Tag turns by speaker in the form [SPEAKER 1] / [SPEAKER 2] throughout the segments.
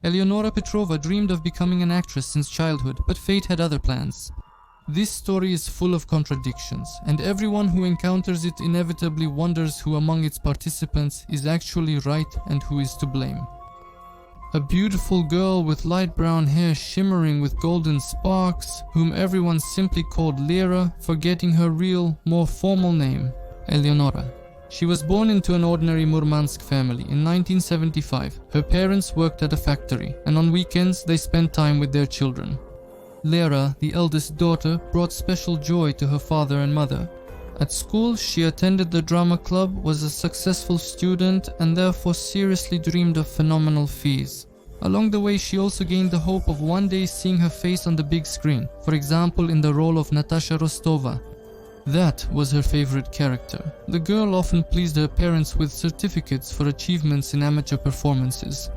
[SPEAKER 1] Eleonora Petrova dreamed of becoming an actress since childhood, but fate had other plans. This story is full of contradictions, and everyone who encounters it inevitably wonders who among its participants is actually right and who is to blame. A beautiful girl with light brown hair shimmering with golden sparks, whom everyone simply called Lera, forgetting her real, more formal name, Eleonora. She was born into an ordinary Murmansk family in 1975. Her parents worked at a factory, and on weekends they spent time with their children. Lera, the eldest daughter, brought special joy to her father and mother. At school, she attended the drama club, was a successful student, and therefore seriously dreamed of phenomenal fees. Along the way, she also gained the hope of one day seeing her face on the big screen, for example in the role of Natasha Rostova. That was her favorite character. The girl often pleased her parents with certificates for achievements in amateur performances.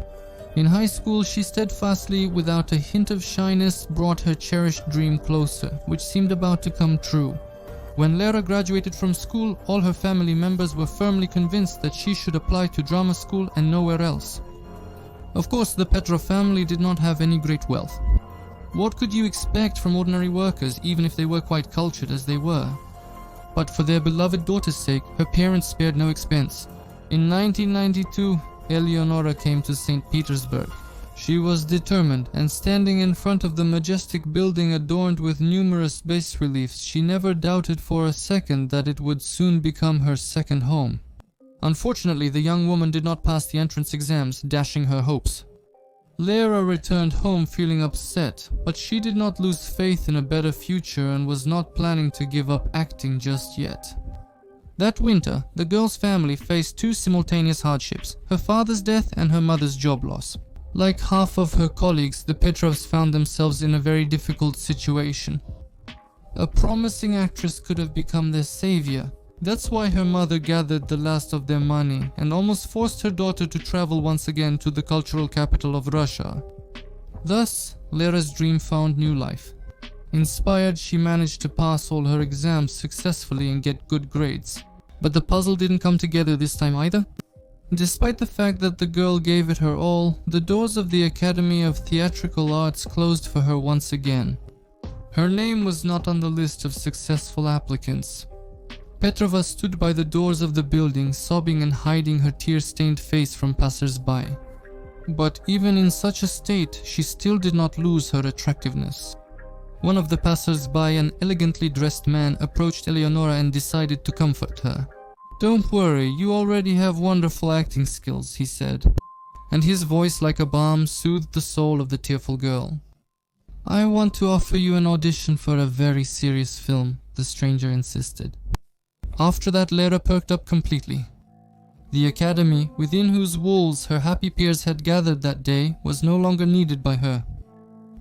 [SPEAKER 1] In high school, she steadfastly, without a hint of shyness, brought her cherished dream closer, which seemed about to come true. When Lera graduated from school, all her family members were firmly convinced that she should apply to drama school and nowhere else. Of course, the Petrov family did not have any great wealth. What could you expect from ordinary workers, even if they were quite cultured as they were? But for their beloved daughter's sake, her parents spared no expense. In 1992, Eleonora came to St. Petersburg. She was determined, and standing in front of the majestic building adorned with numerous bas-reliefs, she never doubted for a second that it would soon become her second home. Unfortunately, the young woman did not pass the entrance exams, dashing her hopes. Lera returned home feeling upset, but she did not lose faith in a better future and was not planning to give up acting just yet. That winter, the girl's family faced two simultaneous hardships, her father's death and her mother's job loss. Like half of her colleagues, the Petrovs found themselves in a very difficult situation. A promising actress could have become their savior. That's why her mother gathered the last of their money and almost forced her daughter to travel once again to the cultural capital of Russia. Thus, Lera's dream found new life. Inspired, she managed to pass all her exams successfully and get good grades. But the puzzle didn't come together this time either. Despite the fact that the girl gave it her all, the doors of the Academy of Theatrical Arts closed for her once again. Her name was not on the list of successful applicants. Petrova stood by the doors of the building, sobbing and hiding her tear-stained face from passers-by. But even in such a state, she still did not lose her attractiveness. One of the passers-by, an elegantly dressed man, approached Eleonora and decided to comfort her. "Don't worry, you already have wonderful acting skills," he said, and his voice like a balm soothed the soul of the tearful girl. "I want to offer you an audition for a very serious film," the stranger insisted. After that, Lera perked up completely. The academy, within whose walls her happy peers had gathered that day, was no longer needed by her.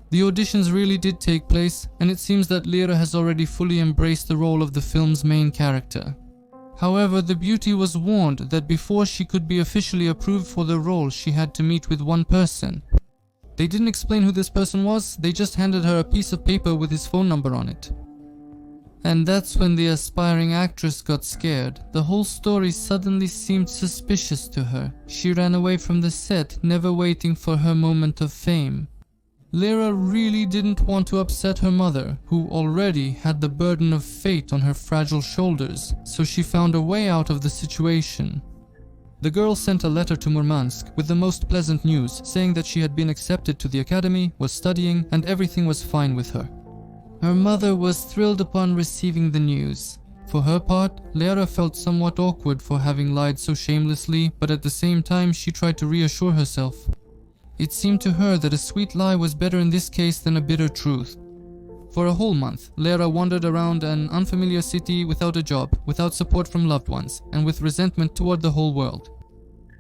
[SPEAKER 1] The auditions really did take place, and it seems that Lera has already fully embraced the role of the film's main character. However, the beauty was warned that before she could be officially approved for the role, she had to meet with one person. They didn't explain who this person was, they just handed her a piece of paper with his phone number on it. And that's when the aspiring actress got scared. The whole story suddenly seemed suspicious to her. She ran away from the set, never waiting for her moment of fame. Lera really didn't want to upset her mother, who already had the burden of fate on her fragile shoulders, so she found a way out of the situation. The girl sent a letter to Murmansk with the most pleasant news, saying that she had been accepted to the academy, was studying, and everything was fine with her. Her mother was thrilled upon receiving the news. For her part, Lera felt somewhat awkward for having lied so shamelessly, but at the same time she tried to reassure herself. It seemed to her that a sweet lie was better in this case than a bitter truth. For a whole month, Lera wandered around an unfamiliar city without a job, without support from loved ones, and with resentment toward the whole world.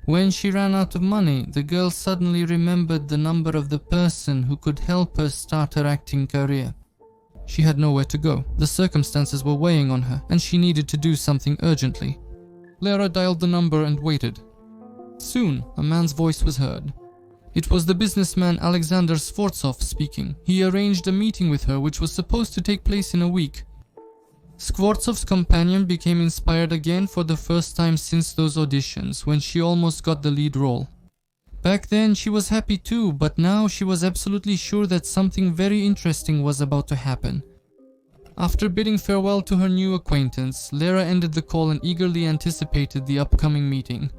[SPEAKER 1] When she ran out of money, the girl suddenly remembered the number of the person who could help her start her acting career. She had nowhere to go. The circumstances were weighing on her, and she needed to do something urgently. Lera dialed the number and waited. Soon, a man's voice was heard. It was the businessman Alexander Skvortsov speaking. He arranged a meeting with her which was supposed to take place in a week. Skvortsov's companion became inspired again for the first time since those auditions, when she almost got the lead role. Back then she was happy too, but now she was absolutely sure that something very interesting was about to happen. After bidding farewell to her new acquaintance, Lera ended the call and eagerly anticipated the upcoming meeting.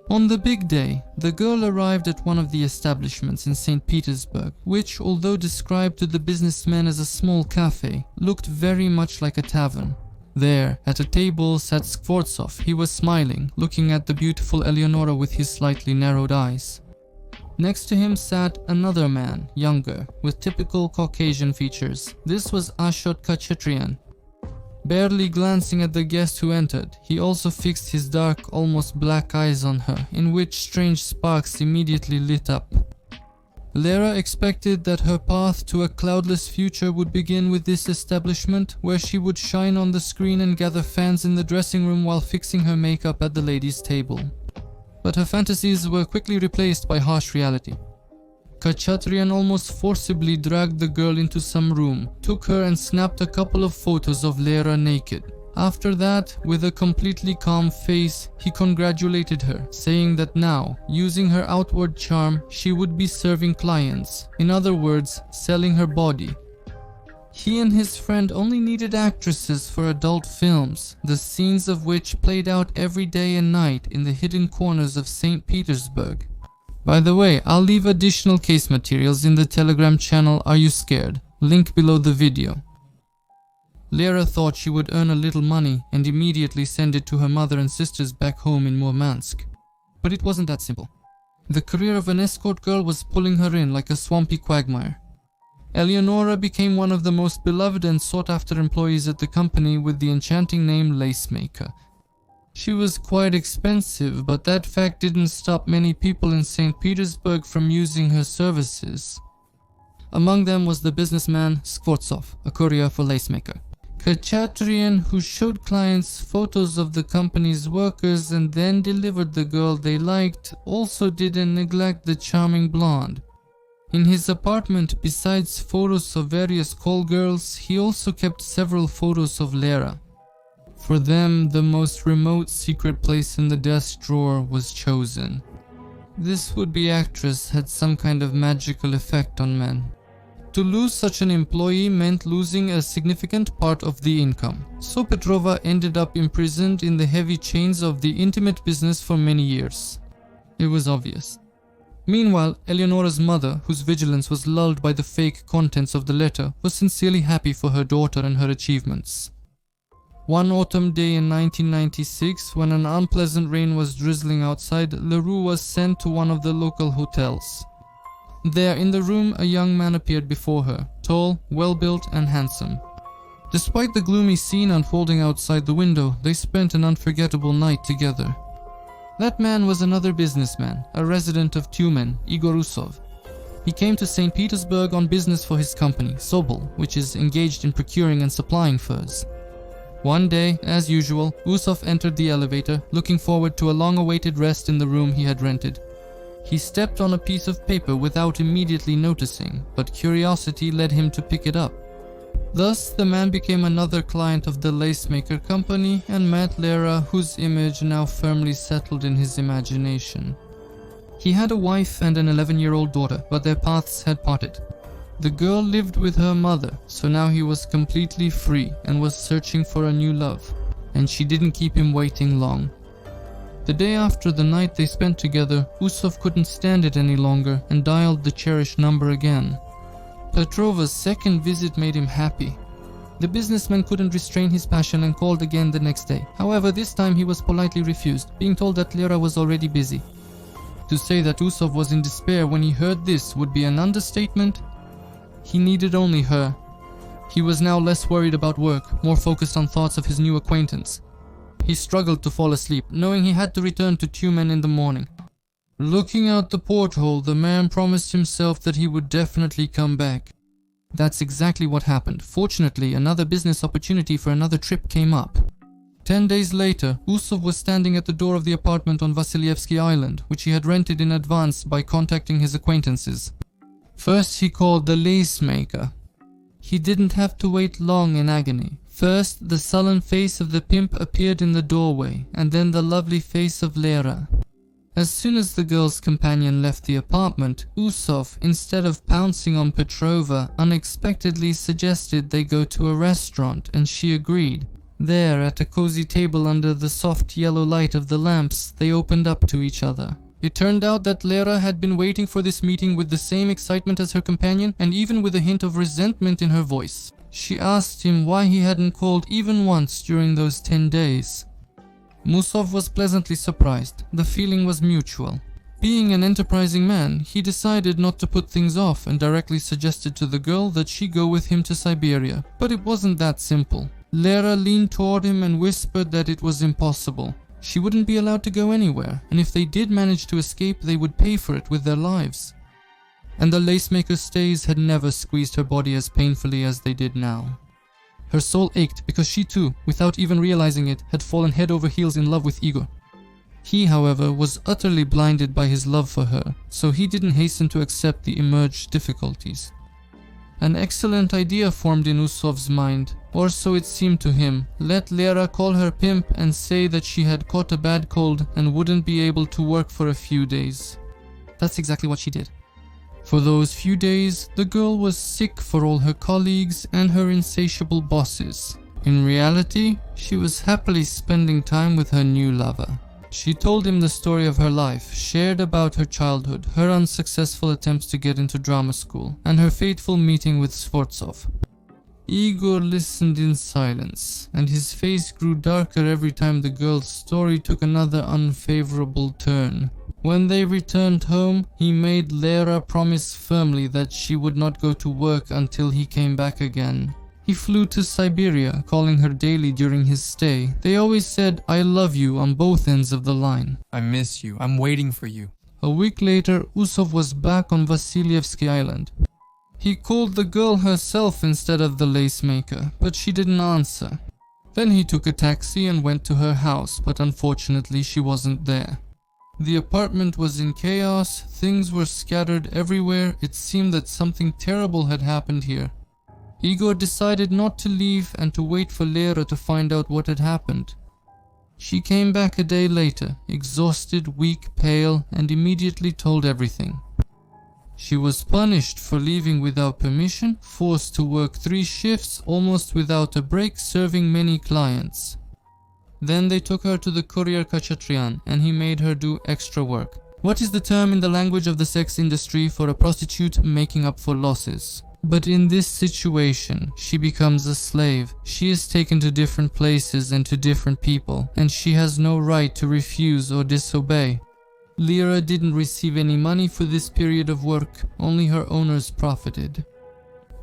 [SPEAKER 1] On the big day, the girl arrived at one of the establishments in St. Petersburg, which, although described to the businessman as a small cafe, looked very much like a tavern. There, at a table, sat Skvortsov. He was smiling, looking at the beautiful Eleonora with his slightly narrowed eyes. Next to him sat another man, younger, with typical Caucasian features. This was Ashot Khachatryan. Barely glancing at the guest who entered, he also fixed his dark, almost black eyes on her, in which strange sparks immediately lit up. Lera expected that her path to a cloudless future would begin with this establishment, where she would shine on the screen and gather fans in the dressing room while fixing her makeup at the ladies' table. But her fantasies were quickly replaced by harsh reality. Khachatryan almost forcibly dragged the girl into some room, took her and snapped a couple of photos of Lera naked. After that, with a completely calm face, he congratulated her, saying that now, using her outward charm, she would be serving clients. In other words, selling her body. He and his friend only needed actresses for adult films, the scenes of which played out every day and night in the hidden corners of St. Petersburg. By the way, I'll leave additional case materials in the Telegram channel Are You Scared? Link below the video. Lera thought she would earn a little money and immediately send it to her mother and sisters back home in Murmansk. But it wasn't that simple. The career of an escort girl was pulling her in like a swampy quagmire. Eleonora became one of the most beloved and sought-after employees at the company with the enchanting name Lacemaker. She was quite expensive, but that fact didn't stop many people in St. Petersburg from using her services. Among them was the businessman Skvortsov, a courier for Lacemaker. Khachatryan, who showed clients photos of the company's workers and then delivered the girl they liked, also didn't neglect the charming blonde. In his apartment, besides photos of various call girls, he also kept several photos of Lera. For them, the most remote secret place in the desk drawer was chosen. This would-be actress had some kind of magical effect on men. To lose such an employee meant losing a significant part of the income, so Petrova ended up imprisoned in the heavy chains of the intimate business for many years. It was obvious. Meanwhile, Eleonora's mother, whose vigilance was lulled by the fake contents of the letter, was sincerely happy for her daughter and her achievements. One autumn day in 1996, when an unpleasant rain was drizzling outside, Leroux was sent to one of the local hotels. There in the room, a young man appeared before her, tall, well-built and handsome. Despite the gloomy scene unfolding outside the window, they spent an unforgettable night together. That man was another businessman, a resident of Tyumen, Igor Usov. He came to St. Petersburg on business for his company, Sobol, which is engaged in procuring and supplying furs. One day, as usual, Usov entered the elevator, looking forward to a long-awaited rest in the room he had rented. He stepped on a piece of paper without immediately noticing, but curiosity led him to pick it up. Thus, the man became another client of the Lacemaker company and met Lera, whose image now firmly settled in his imagination. He had a wife and an 11-year-old daughter, but their paths had parted. The girl lived with her mother, so now he was completely free and was searching for a new love, and she didn't keep him waiting long. The day after the night they spent together, Usov couldn't stand it any longer and dialed the cherished number again. Petrova's second visit made him happy. The businessman couldn't restrain his passion and called again the next day. However, this time he was politely refused, being told that Lera was already busy. To say that Usov was in despair when he heard this would be an understatement. He needed only her. He was now less worried about work, more focused on thoughts of his new acquaintance. He struggled to fall asleep, knowing he had to return to Tyumen in the morning. Looking out the porthole, the man promised himself that he would definitely come back. That's exactly what happened. Fortunately, another business opportunity for another trip came up. 10 days later, Usov was standing at the door of the apartment on Vasilyevsky Island, which he had rented in advance by contacting his acquaintances. First he called the Lacemaker. He didn't have to wait long in agony. First, the sullen face of the pimp appeared in the doorway, and then the lovely face of Lera. As soon as the girl's companion left the apartment, Usov, instead of pouncing on Petrova, unexpectedly suggested they go to a restaurant, and she agreed. There, at a cozy table under the soft yellow light of the lamps, they opened up to each other. It turned out that Lera had been waiting for this meeting with the same excitement as her companion, and even with a hint of resentment in her voice. She asked him why he hadn't called even once during those 10 days. Musov was pleasantly surprised. The feeling was mutual. Being an enterprising man, he decided not to put things off and directly suggested to the girl that she go with him to Siberia. But it wasn't that simple. Lera leaned toward him and whispered that it was impossible. She wouldn't be allowed to go anywhere, and if they did manage to escape, they would pay for it with their lives. And the lacemaker's stays had never squeezed her body as painfully as they did now. Her soul ached because she too, without even realizing it, had fallen head over heels in love with Igor. He, however, was utterly blinded by his love for her, so he didn't hasten to accept the emerged difficulties. An excellent idea formed in Usov's mind, or so it seemed to him. Let Lera call her pimp and say that she had caught a bad cold and wouldn't be able to work for a few days. That's exactly what she did. For those few days, the girl was sick for all her colleagues and her insatiable bosses. In reality, she was happily spending time with her new lover. She told him the story of her life, shared about her childhood, her unsuccessful attempts to get into drama school, and her fateful meeting with Sfortsov. Igor listened in silence, and his face grew darker every time the girl's story took another unfavorable turn. When they returned home, he made Lera promise firmly that she would not go to work until he came back again. He flew to Siberia, calling her daily during his stay. They always said, "I love you" on both ends of the line.
[SPEAKER 2] I miss you. I'm waiting for you.
[SPEAKER 1] A week later, Usov was back on Vasilyevsky Island. He called the girl herself instead of the lacemaker, but she didn't answer. Then he took a taxi and went to her house, but unfortunately she wasn't there. The apartment was in chaos, things were scattered everywhere. It seemed that something terrible had happened here. Igor decided not to leave and to wait for Lera to find out what had happened. She came back a day later, exhausted, weak, pale, and immediately told everything. She was punished for leaving without permission, forced to work 3 shifts almost without a break, serving many clients. Then they took her to the courier Khachatryan and he made her do extra work. What is the term in the language of the sex industry for a prostitute making up for losses? But in this situation, she becomes a slave. She is taken to different places and to different people, and she has no right to refuse or disobey. Lera didn't receive any money for this period of work, only her owners profited.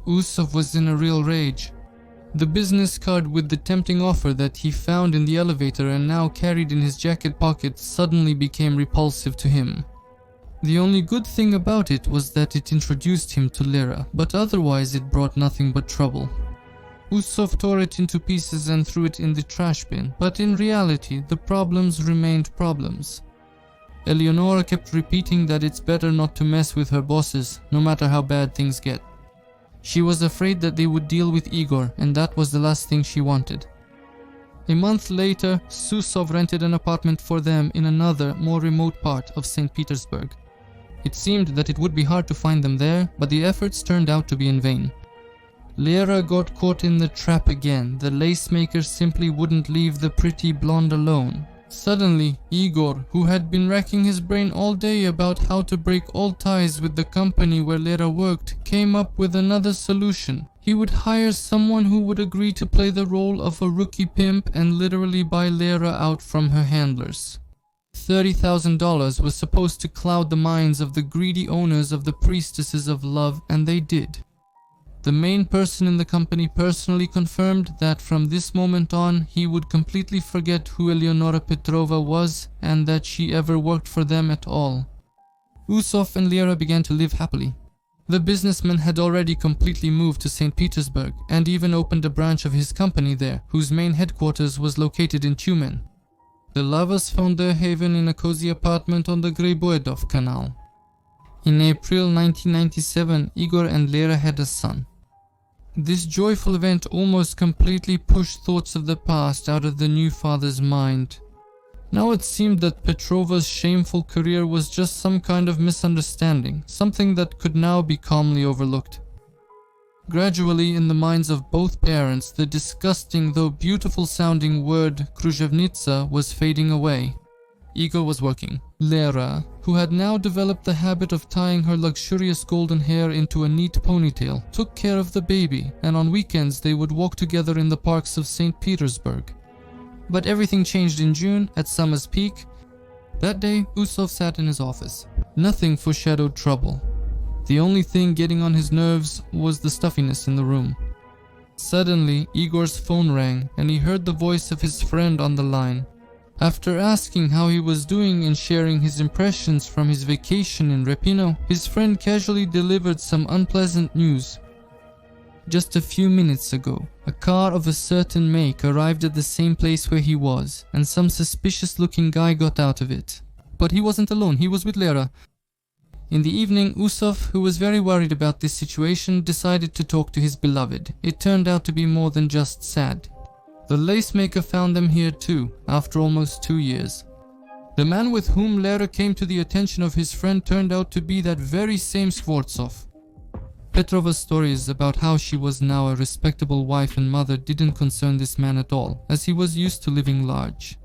[SPEAKER 1] Usov was in a real rage. The business card with the tempting offer that he found in the elevator and now carried in his jacket pocket suddenly became repulsive to him. The only good thing about it was that it introduced him to Lera, but otherwise it brought nothing but trouble. Usov tore it into pieces and threw it in the trash bin, but in reality the problems remained problems. Eleonora kept repeating that it's better not to mess with her bosses, no matter how bad things get. She was afraid that they would deal with Igor, and that was the last thing she wanted. A month later, Susov rented an apartment for them in another, more remote part of St. Petersburg. It seemed that it would be hard to find them there, but the efforts turned out to be in vain. Lera got caught in the trap again. The lacemaker simply wouldn't leave the pretty blonde alone. Suddenly, Igor, who had been racking his brain all day about how to break all ties with the company where Lera worked, came up with another solution. He would hire someone who would agree to play the role of a rookie pimp and literally buy Lera out from her handlers. $30,000 was supposed to cloud the minds of the greedy owners of the priestesses of love, and they did. The main person in the company personally confirmed that from this moment on he would completely forget who Eleonora Petrova was and that she ever worked for them at all. Usov and Lera began to live happily. The businessman had already completely moved to St. Petersburg and even opened a branch of his company there, whose main headquarters was located in Tyumen. The lovers found their haven in a cozy apartment on the Greboedov Canal. In April 1997, Igor and Lera had a son. This joyful event almost completely pushed thoughts of the past out of the new father's mind. Now it seemed that Petrova's shameful career was just some kind of misunderstanding, something that could now be calmly overlooked. Gradually, in the minds of both parents, the disgusting though beautiful sounding word Kruzhevnitsa was fading away. Igor was working. Lera, who had now developed the habit of tying her luxurious golden hair into a neat ponytail, took care of the baby, and on weekends they would walk together in the parks of St. Petersburg. But everything changed in June, at summer's peak. That day, Usov sat in his office. Nothing foreshadowed trouble. The only thing getting on his nerves was the stuffiness in the room. Suddenly, Igor's phone rang, and he heard the voice of his friend on the line. After asking how he was doing and sharing his impressions from his vacation in Repino, his friend casually delivered some unpleasant news. Just a few minutes ago, a car of a certain make arrived at the same place where he was, and some suspicious-looking guy got out of it. But he wasn't alone, he was with Lera. In the evening, Usov, who was very worried about this situation, decided to talk to his beloved. It turned out to be more than just sad. The lace maker found them here too, after almost 2 years. The man with whom Lera came to the attention of his friend turned out to be that very same Skvortsov. Petrova's stories about how she was now a respectable wife and mother didn't concern this man at all, as he was used to living large.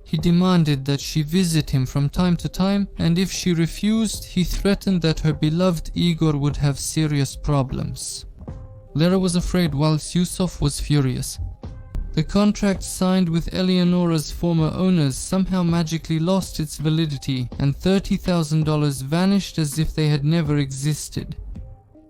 [SPEAKER 1] He demanded that she visit him from time to time, and if she refused, he threatened that her beloved Igor would have serious problems. Lera was afraid, whilst Usov was furious. The contract signed with Eleonora's former owners somehow magically lost its validity, and $30,000 vanished as if they had never existed.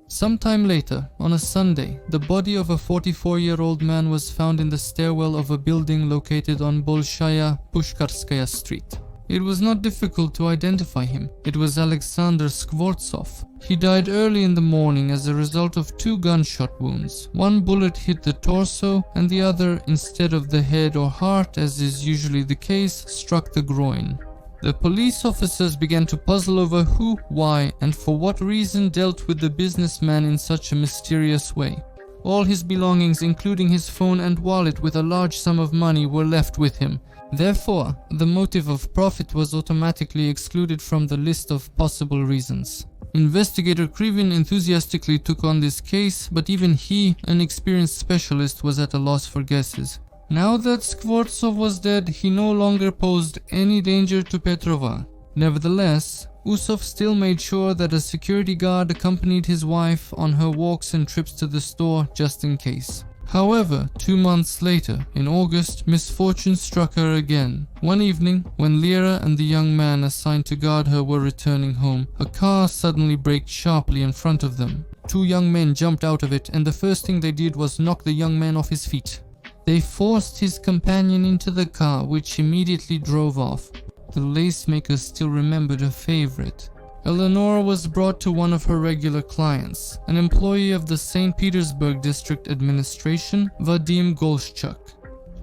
[SPEAKER 1] Sometime later, on a Sunday, the body of a 44-year-old man was found in the stairwell of a building located on Bolshaya Pushkarskaya Street. It was not difficult to identify him. It was Alexander Skvortsov. He died early in the morning as a result of 2 gunshot wounds. One bullet hit the torso, and the other, instead of the head or heart, as is usually the case, struck the groin. The police officers began to puzzle over who, why, and for what reason dealt with the businessman in such a mysterious way. All his belongings, including his phone and wallet with a large sum of money, were left with him. Therefore, the motive of profit was automatically excluded from the list of possible reasons. Investigator Krivin enthusiastically took on this case, but even he, an experienced specialist, was at a loss for guesses. Now that Skvortsov was dead, he no longer posed any danger to Petrova. Nevertheless, Usov still made sure that a security guard accompanied his wife on her walks and trips to the store just in case. However, 2 months later, in August, misfortune struck her again. One evening, when Lera and the young man assigned to guard her were returning home, a car suddenly braked sharply in front of them. 2 young men jumped out of it, and the first thing they did was knock the young man off his feet. They forced his companion into the car, which immediately drove off. The lace maker still remembered a favorite. Eleonora was brought to one of her regular clients, an employee of the St. Petersburg District Administration, Vadim Golshchuk.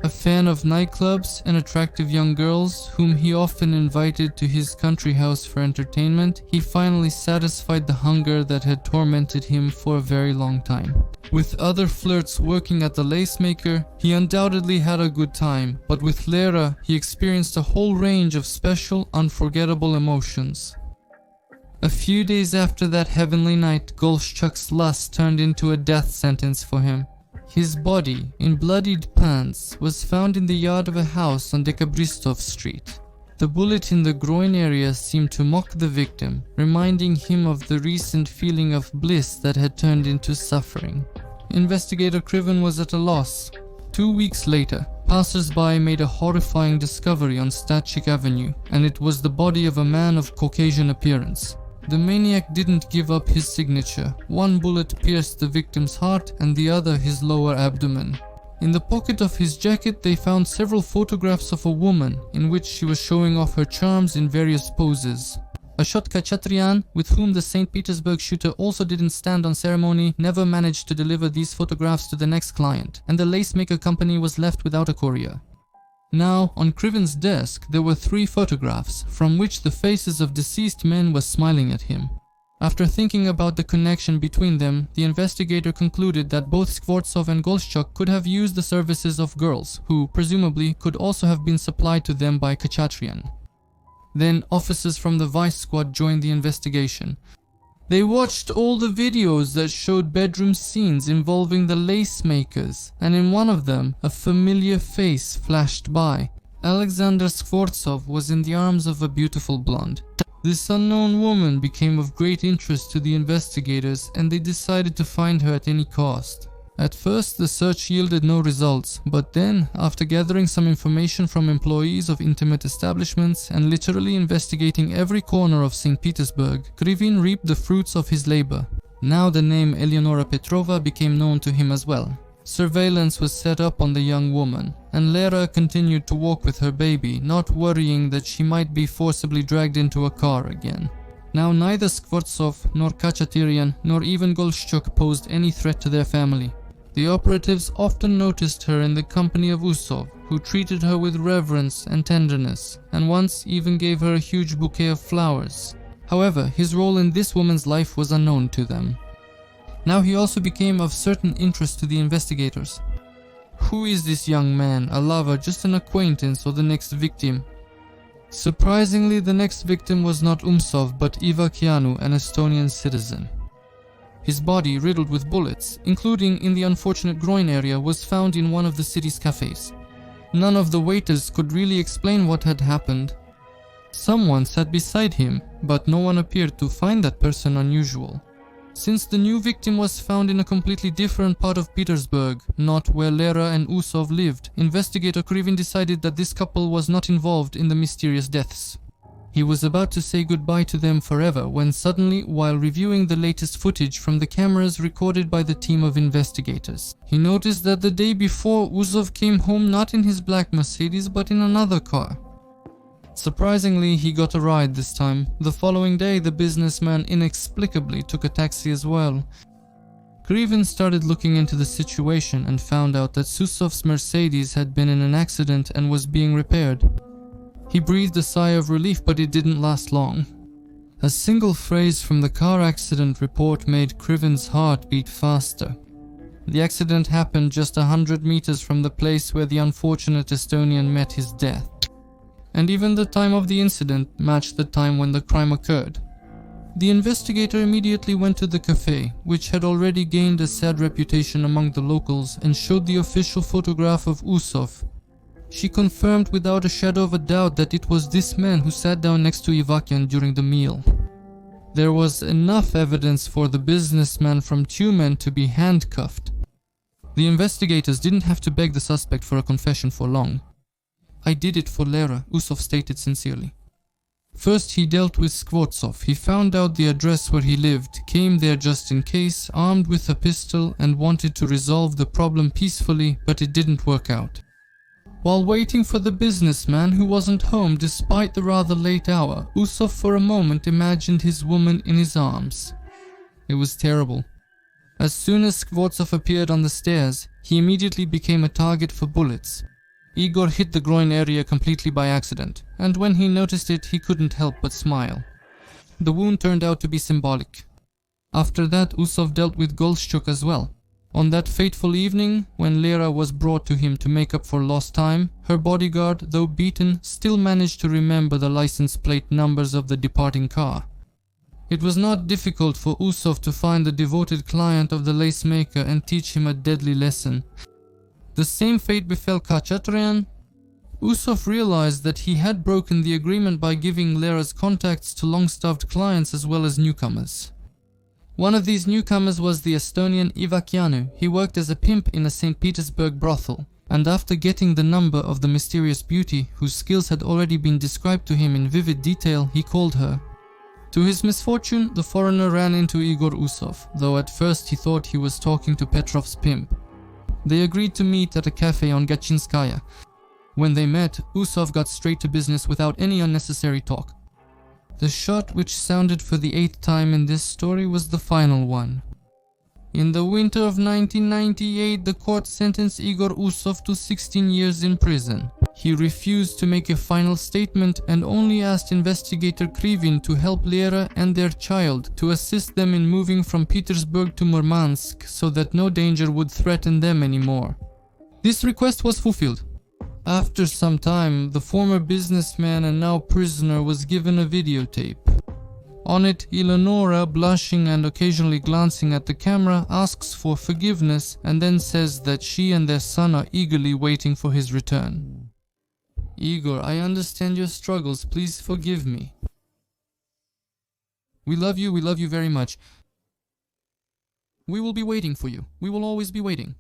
[SPEAKER 1] A fan of nightclubs and attractive young girls, whom he often invited to his country house for entertainment, he finally satisfied the hunger that had tormented him for a very long time. With other flirts working at the lace maker, he undoubtedly had a good time, but with Lera, he experienced a whole range of special, unforgettable emotions. A few days after that heavenly night, Golshchuk's lust turned into a death sentence for him. His body, in bloodied pants, was found in the yard of a house on Dekabristov Street. The bullet in the groin area seemed to mock the victim, reminding him of the recent feeling of bliss that had turned into suffering. Investigator Krivin was at a loss. 2 weeks later, passers-by made a horrifying discovery on Statchik Avenue, and it was the body of a man of Caucasian appearance. The maniac didn't give up his signature. One bullet pierced the victim's heart and the other his lower abdomen. In the pocket of his jacket, they found several photographs of a woman in which she was showing off her charms in various poses. Ashot Khachatryan, with whom the St. Petersburg shooter also didn't stand on ceremony, never managed to deliver these photographs to the next client, and the lacemaker company was left without a courier. Now, on Krivin's desk, there were 3 photographs, from which the faces of deceased men were smiling at him. After thinking about the connection between them, the investigator concluded that both Skvortsov and Golschuk could have used the services of girls, who, presumably, could also have been supplied to them by Khachatryan. Then, officers from the Vice Squad joined the investigation. They watched all the videos that showed bedroom scenes involving the lace makers, and in one of them, a familiar face flashed by. Alexander Skvortsov was in the arms of a beautiful blonde. This unknown woman became of great interest to the investigators, and they decided to find her at any cost. At first, the search yielded no results, but then, after gathering some information from employees of intimate establishments and literally investigating every corner of St. Petersburg, Krivin reaped the fruits of his labor. Now the name Eleonora Petrova became known to him as well. Surveillance was set up on the young woman, and Lera continued to walk with her baby, not worrying that she might be forcibly dragged into a car again. Now neither Skvortsov, nor Khachatryan, nor even Golschuk posed any threat to their family. The operatives often noticed her in the company of Usov, who treated her with reverence and tenderness, and once even gave her a huge bouquet of flowers. However, his role in this woman's life was unknown to them. Now he also became of certain interest to the investigators. Who is this young man, a lover, just an acquaintance, or the next victim? Surprisingly, the next victim was not Usov but Ivakianu, an Estonian citizen. His body, riddled with bullets, including in the unfortunate groin area, was found in one of the city's cafes. None of the waiters could really explain what had happened. Someone sat beside him, but no one appeared to find that person unusual. Since the new victim was found in a completely different part of Petersburg, not where Lera and Usov lived, investigator Krivin decided that this couple was not involved in the mysterious deaths. He was about to say goodbye to them forever when suddenly, while reviewing the latest footage from the cameras recorded by the team of investigators, he noticed that the day before Usov came home not in his black Mercedes but in another car. Surprisingly, he got a ride this time. The following day, the businessman inexplicably took a taxi as well. Krivin started looking into the situation and found out that Susov's Mercedes had been in an accident and was being repaired. He breathed a sigh of relief, but it didn't last long. A single phrase from the car accident report made Krivin's heart beat faster. The accident happened just 100 meters from the place where the unfortunate Estonian met his death. And even the time of the incident matched the time when the crime occurred. The investigator immediately went to the cafe, which had already gained a sad reputation among the locals, and showed the official photograph of Usov. She confirmed without a shadow of a doubt that it was this man who sat down next to Ivakian during the meal. There was enough evidence for the businessman from Tyumen to be handcuffed. The investigators didn't have to beg the suspect for a confession for long. "I did it for Lera," Usov stated sincerely. First he dealt with Skvortsov. He found out the address where he lived, came there just in case, armed with a pistol, and wanted to resolve the problem peacefully, but it didn't work out. While waiting for the businessman who wasn't home despite the rather late hour, Usov for a moment imagined his woman in his arms. It was terrible. As soon as Skvortsov appeared on the stairs, he immediately became a target for bullets. Igor hit the groin area completely by accident, and when he noticed it, he couldn't help but smile. The wound turned out to be symbolic. After that, Usov dealt with Golschuk as well. On that fateful evening, when Lera was brought to him to make up for lost time, her bodyguard, though beaten, still managed to remember the license plate numbers of the departing car. It was not difficult for Usov to find the devoted client of the lace maker and teach him a deadly lesson. The same fate befell Khachatryan. Usov realized that he had broken the agreement by giving Lera's contacts to long-starved clients as well as newcomers. One of these newcomers was the Estonian Ivakianu. He worked as a pimp in a St. Petersburg brothel, and after getting the number of the mysterious beauty, whose skills had already been described to him in vivid detail, he called her. To his misfortune, the foreigner ran into Igor Usov, though at first he thought he was talking to Petrov's pimp. They agreed to meet at a cafe on Gatchinskaya. When they met, Usov got straight to business without any unnecessary talk. The shot which sounded for the 8th time in this story was the final one. In the winter of 1998, the court sentenced Igor Usov to 16 years in prison. He refused to make a final statement and only asked investigator Krivin to help Lera and their child, to assist them in moving from Petersburg to Murmansk so that no danger would threaten them anymore. This request was fulfilled. After some time, the former businessman and now prisoner was given a videotape. On it, Eleonora, blushing and occasionally glancing at the camera, asks for forgiveness and then says that she and their son are eagerly waiting for his return. Igor, I understand your struggles. Please forgive me. We love you very much. We will be waiting for you. We will always be waiting.